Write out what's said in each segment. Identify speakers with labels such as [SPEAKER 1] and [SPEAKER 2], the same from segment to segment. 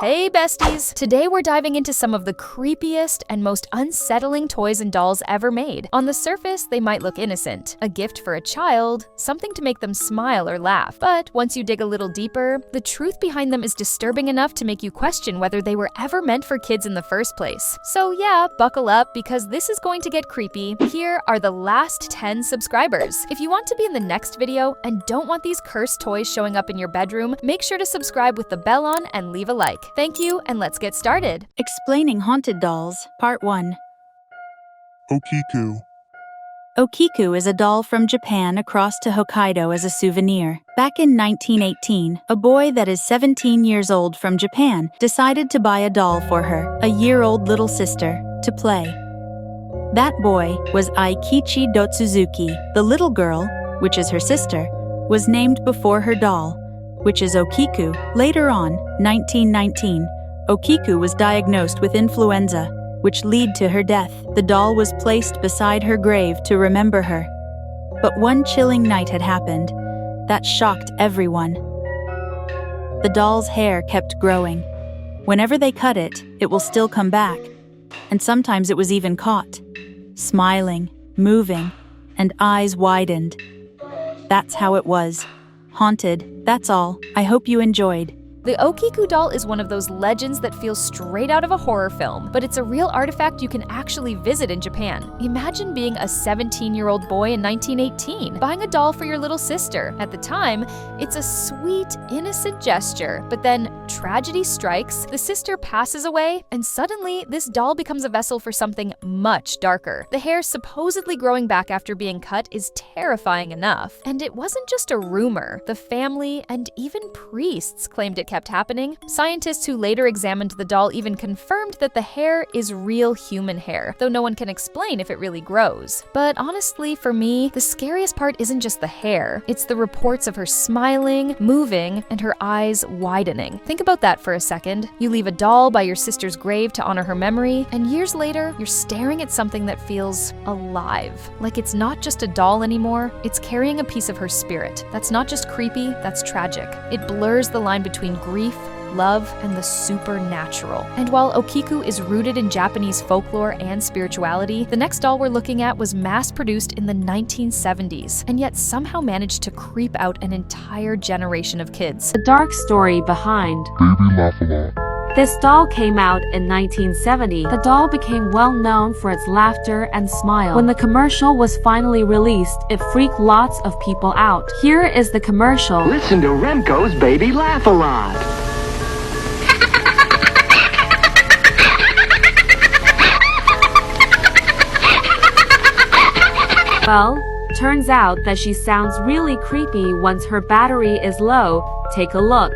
[SPEAKER 1] Hey besties! Today we're diving into some of the creepiest and most unsettling toys and dolls ever made. On the surface, they might look innocent, a gift for a child, something to make them smile or laugh. But once you dig a little deeper, the truth behind them is disturbing enough to make you question whether they were ever meant for kids in the first place. So yeah, buckle up because this is going to get creepy. Here are the last 10 subscribers. If you want to be in the next video and don't want these cursed toys showing up in your bedroom, make sure to subscribe with the bell on and leave a like. Thank you, and let's get started.
[SPEAKER 2] Explaining Haunted Dolls, Part 1.
[SPEAKER 3] Okiku.
[SPEAKER 2] Okiku is a doll from Japan across to Hokkaido as a souvenir. Back in 1918, a boy that is 17 years old from Japan decided to buy a doll for her, a year-old little sister, to play. That boy was Aikichi Dotsuzuki. The little girl, which is her sister, was named before her doll, which is Okiku. Later on, 1919, Okiku was diagnosed with influenza, which led to her death. The doll was placed beside her grave to remember her. But one chilling night had happened that shocked everyone. The doll's hair kept growing. Whenever they cut it, it will still come back. And sometimes it was even caught, smiling, moving, and eyes widened. That's how it was. Haunted, that's all. I hope you enjoyed.
[SPEAKER 1] The Okiku doll is one of those legends that feels straight out of a horror film, but it's a real artifact you can actually visit in Japan. Imagine being a 17-year-old boy in 1918, buying a doll for your little sister. At the time, it's a sweet, innocent gesture, but then tragedy strikes, the sister passes away, and suddenly this doll becomes a vessel for something much darker. The hair supposedly growing back after being cut is terrifying enough, and it wasn't just a rumor. The family and even priests claimed it kept happening. Scientists who later examined the doll even confirmed that the hair is real human hair, though no one can explain if it really grows. But honestly, for me, the scariest part isn't just the hair. It's the reports of her smiling, moving, and her eyes widening. Think about that for a second. You leave a doll by your sister's grave to honor her memory, and years later, you're staring at something that feels alive. Like it's not just a doll anymore, it's carrying a piece of her spirit. That's not just creepy, that's tragic. It blurs the line between grief, love, and the supernatural. And while Okiku is rooted in Japanese folklore and spirituality, the next doll we're looking at was mass-produced in the 1970s, and yet somehow managed to creep out an entire generation of kids.
[SPEAKER 4] The dark story behind
[SPEAKER 3] Baby Marcelinette.
[SPEAKER 4] this doll came out in 1970. The doll became well known for its laughter and smile. When the commercial was finally released, it freaked lots of people out. Here is the commercial.
[SPEAKER 5] Listen to Remco's Baby Laugh-A-Lot.
[SPEAKER 4] Well, turns out that she sounds really creepy once her battery is low. Take a look.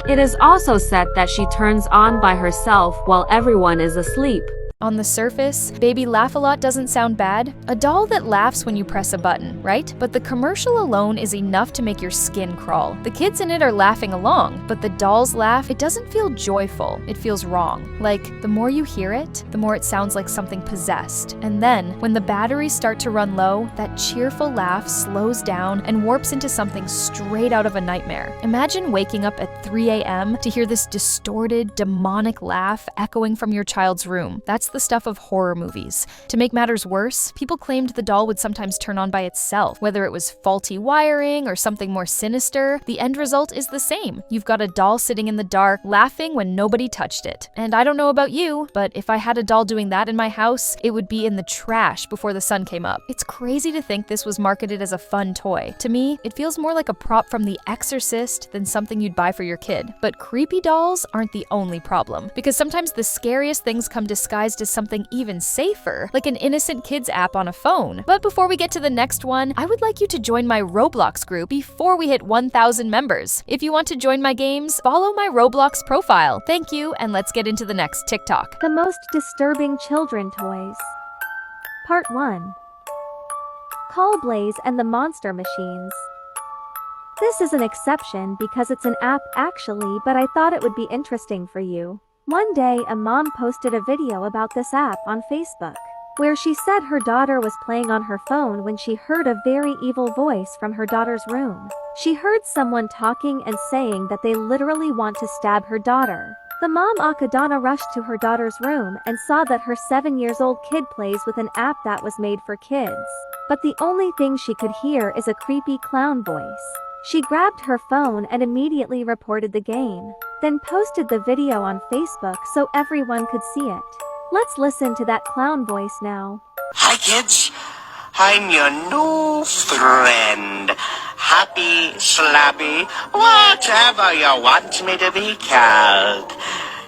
[SPEAKER 4] It is also said that she turns on by herself while everyone is asleep.
[SPEAKER 1] On the surface, Baby Laugh-A-Lot doesn't sound bad. A doll that laughs when you press a button, right? But the commercial alone is enough to make your skin crawl. The kids in it are laughing along, but the doll's laugh, it doesn't feel joyful. It feels wrong. Like, the more you hear it, the more it sounds like something possessed. And then, when the batteries start to run low, that cheerful laugh slows down and warps into something straight out of a nightmare. Imagine waking up at 3 a.m. to hear this distorted, demonic laugh echoing from your child's room. That's the stuff of horror movies. To make matters worse, people claimed the doll would sometimes turn on by itself. Whether it was faulty wiring or something more sinister, the end result is the same. You've got a doll sitting in the dark, laughing when nobody touched it. And I don't know about you, but if I had a doll doing that in my house, it would be in the trash before the sun came up. It's crazy to think this was marketed as a fun toy. To me, it feels more like a prop from The Exorcist than something you'd buy for your kid. But creepy dolls aren't the only problem, because sometimes the scariest things come disguised as something even safer, like an innocent kids app on a phone. But before we get to the next one, I would like you to join my Roblox group before we hit 1,000 members. If you want to join my games, follow my Roblox profile. Thank you, and let's get into the next TikTok.
[SPEAKER 6] The most disturbing children toys. Part 1. Call Blaze and the Monster Machines. This is an exception because it's an app actually, but I thought it would be interesting for you. One day a mom posted a video about this app on Facebook. where she said her daughter was playing on her phone when she heard a very evil voice from her daughter's room. She heard someone talking and saying that they literally want to stab her daughter. The mom Akadana rushed to her daughter's room and saw that her 7-year-old kid plays with an app that was made for kids. But the only thing she could hear is a creepy clown voice. She grabbed her phone and immediately reported the game, then posted the video on Facebook so everyone could see it. Let's listen to that clown voice now.
[SPEAKER 7] Hi kids, I'm your new friend. Happy, Slappy, whatever you want me to be called.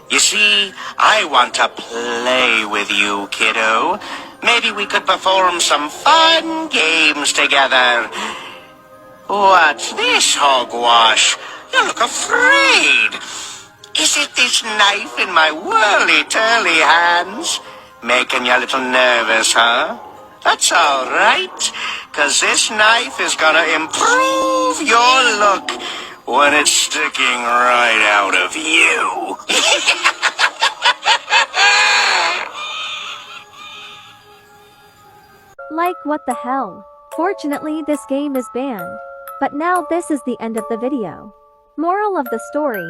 [SPEAKER 7] You see, I want to play with you, kiddo. Maybe we could perform some fun games together. What's this, hogwash? You look afraid. Is it this knife in my whirly-turly hands? Making you a little nervous, huh? That's all right, 'cause this knife is gonna improve your look when it's sticking right out of you.
[SPEAKER 6] Like what the hell? Fortunately, this game is banned. But now this is the end of the video. Moral of the story: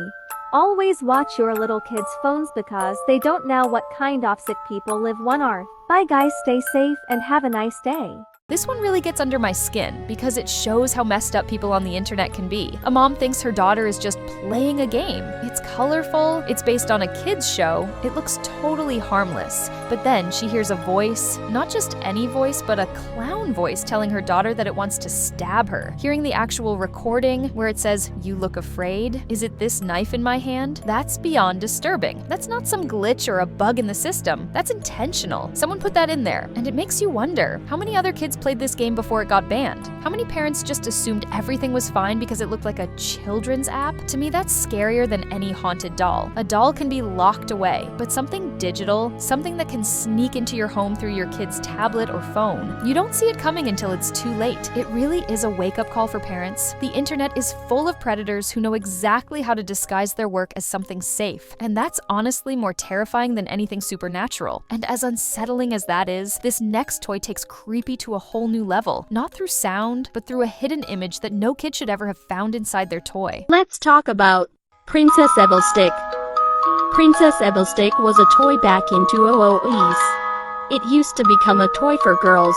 [SPEAKER 6] always watch your little kids' phones because they don't know what kind of sick people live on earth. Bye guys, stay safe and have a nice day.
[SPEAKER 1] This one really gets under my skin because it shows how messed up people on the internet can be. A mom thinks her daughter is just playing a game. It's colorful, it's based on a kid's show, it looks totally harmless. But then she hears a voice, not just any voice, but a clown voice telling her daughter that it wants to stab her. Hearing the actual recording where it says, "You look afraid? Is it this knife in my hand?" That's beyond disturbing. That's not some glitch or a bug in the system. That's intentional. Someone put that in there, and it makes you wonder, how many other kids played this game before it got banned? How many parents just assumed everything was fine because it looked like a children's app? To me, that's scarier than any haunted doll. A doll can be locked away, but something digital, something that can sneak into your home through your kid's tablet or phone, you don't see it coming until it's too late. It really is a wake-up call for parents. The internet is full of predators who know exactly how to disguise their work as something safe, and that's honestly more terrifying than anything supernatural. And as unsettling as that is, this next toy takes creepy to a whole new level, not through sound, but through a hidden image that no kid should ever have found inside their toy.
[SPEAKER 8] Let's talk about Princess Evilstick. Princess Evilstick was a toy back in 2000s. It used to become a toy for girls,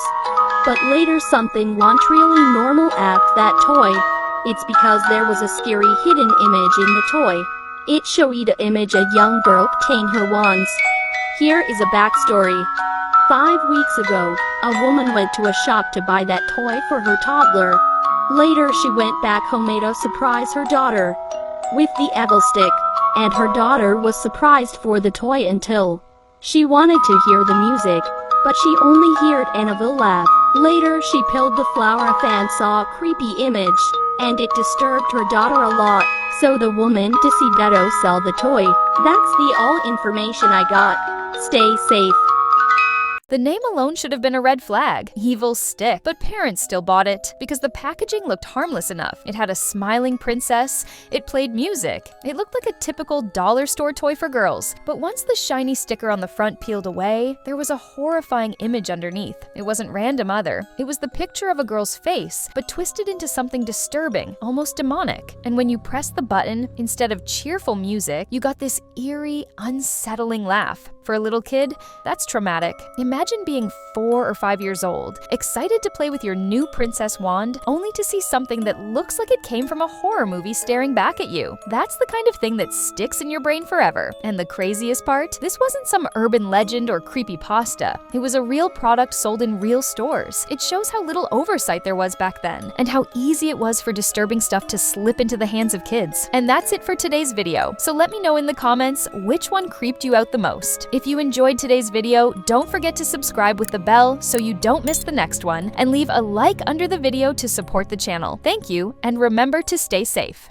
[SPEAKER 8] but later something launched really normal app that toy. It's because there was a scary hidden image in the toy. It showed the image a young girl playing her wands. Here is a backstory. 5 weeks ago, a woman went to a shop to buy that toy for her toddler. Later she went back home to surprise her daughter with the Evilstick, and her daughter was surprised for the toy until she wanted to hear the music, but she only heard Annabelle laugh. Later she peeled the flower and saw a creepy image, and it disturbed her daughter a lot, so the woman decided to sell the toy. That's the all information I got. Stay safe.
[SPEAKER 1] The name alone should have been a red flag, Evilstick, but parents still bought it because the packaging looked harmless enough. It had a smiling princess, it played music, it looked like a typical dollar store toy for girls. But once the shiny sticker on the front peeled away, there was a horrifying image underneath. It wasn't random either. It was the picture of a girl's face, but twisted into something disturbing, almost demonic. And when you pressed the button, instead of cheerful music, you got this eerie, unsettling laugh. For a little kid, that's traumatic. Imagine being 4 or 5 years old, excited to play with your new princess wand, only to see something that looks like it came from a horror movie staring back at you. That's the kind of thing that sticks in your brain forever. And the craziest part? This wasn't some urban legend or creepypasta. It was a real product sold in real stores. It shows how little oversight there was back then, and how easy it was for disturbing stuff to slip into the hands of kids. And that's it for today's video. So let me know in the comments which one creeped you out the most. If you enjoyed today's video, don't forget to subscribe with the bell so you don't miss the next one, and leave a like under the video to support the channel. Thank you, and remember to stay safe.